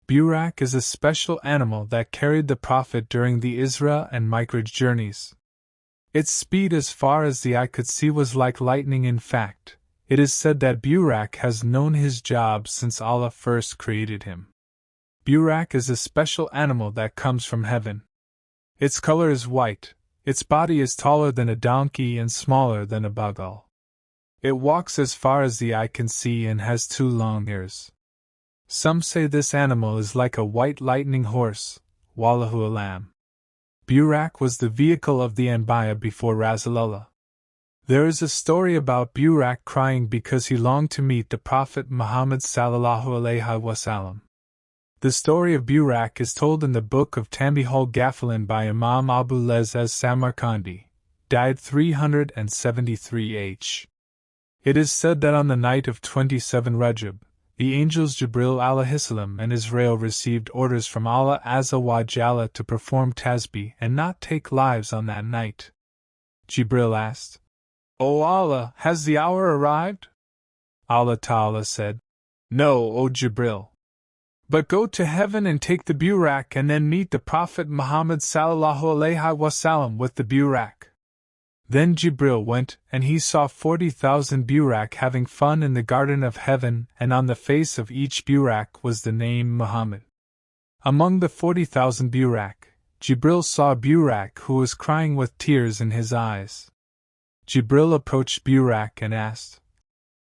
Buraq is a special animal that carried the Prophet during the Isra and Mi'raj journeys. Its speed as far as the eye could see was like lightning. In fact, it is said that Buraq has known his job since Allah first created him. Buraq is a special animal that comes from heaven. Its color is white, its body is taller than a donkey and smaller than a bagal. It walks as far as the eye can see and has 2 long ears. Some say this animal is like a white lightning horse, wallahu alam. Buraq was the vehicle of the Anbiya before Rasulullah. There is a story about Buraq crying because he longed to meet the Prophet Muhammad sallallahu alaihi wasallam. The story of Buraq is told in the book of Tambihul Ghafilin by Imam Abu Lez as Samarkandi, died 373 H. It is said that on the night of 27 Rajab, the angels Jibril alayhissalam and Israel received orders from Allah Azza wa Jalla to perform tasbih and not take lives on that night. Jibril asked, "O Allah, has the hour arrived?" Allah Ta'ala said, "No, O Jibril. But go to heaven and take the Buraq and then meet the Prophet Muhammad sallallahu alaihi wasallam with the Buraq." Then Jibril went, and he saw 40,000 Buraq having fun in the garden of heaven, and on the face of each Buraq was the name Muhammad. Among the 40,000 Buraq, Jibril saw a Buraq who was crying with tears in his eyes. Jibril approached Buraq and asked,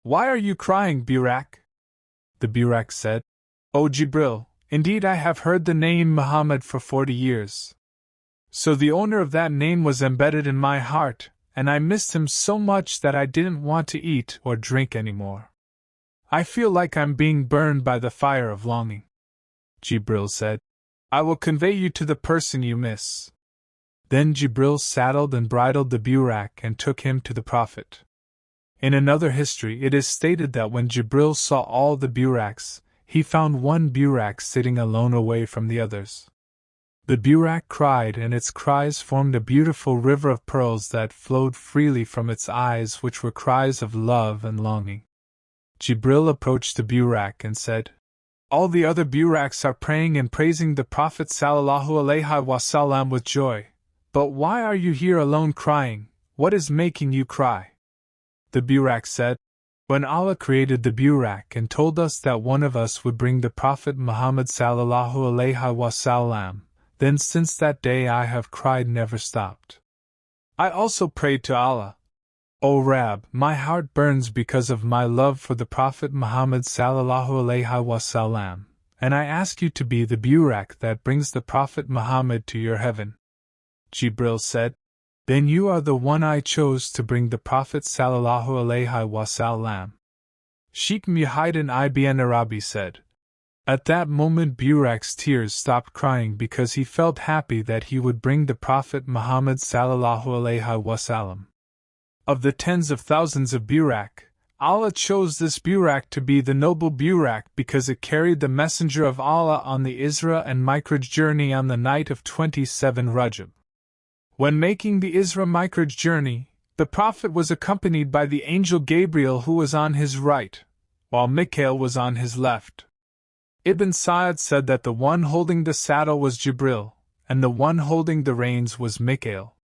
"Why are you crying, Buraq?" The Buraq said, "O Jibril, indeed I have heard the name Muhammad for 40 years. So the owner of that name was embedded in my heart, and I missed him so much that I didn't want to eat or drink anymore. I feel like I'm being burned by the fire of longing." Jibril said, "I will convey you to the person you miss." Then Jibril saddled and bridled the Buraq and took him to the Prophet. In another history it is stated that when Jibril saw all the Buraqs, he found one Buraq sitting alone away from the others. The Buraq cried, and its cries formed a beautiful river of pearls that flowed freely from its eyes, which were cries of love and longing. Jibril approached the Buraq and said, "All the other Buraqs are praying and praising the Prophet sallallahu alaihi wasallam with joy. But why are you here alone crying? What is making you cry?" The Buraq said, "When Allah created the Buraq and told us that one of us would bring the Prophet Muhammad sallallahu alaihi wasallam, then since that day I have cried never stopped. I also prayed to Allah, 'O Rab, my heart burns because of my love for the Prophet Muhammad sallallahu alaihi wasallam, and I ask you to be the Buraq that brings the Prophet Muhammad to your heaven.'" Jibril said, "Then you are the one I chose to bring the Prophet sallallahu alaihi wasallam." Sheikh Muhyiddin Ibn Arabi said, "At that moment Buraq's tears stopped crying because he felt happy that he would bring the Prophet Muhammad sallallahu alaihi wasallam. Of the tens of thousands of Buraq, Allah chose this Buraq to be the noble Buraq because it carried the Messenger of Allah on the Isra and Mi'raj journey on the night of 27 Rajab. When making the Isra-Mi'raj journey, the Prophet was accompanied by the angel Gabriel, who was on his right, while Mikael was on his left. Ibn Sa'd said that the one holding the saddle was Jibril, and the one holding the reins was Mikael.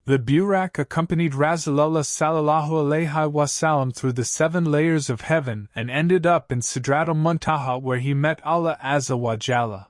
The Buraq accompanied Rasulullah sallallahu alaihi wasallam through the 7 layers of heaven and ended up in Sidratul Muntaha, where he met Allah Azza wa Jalla.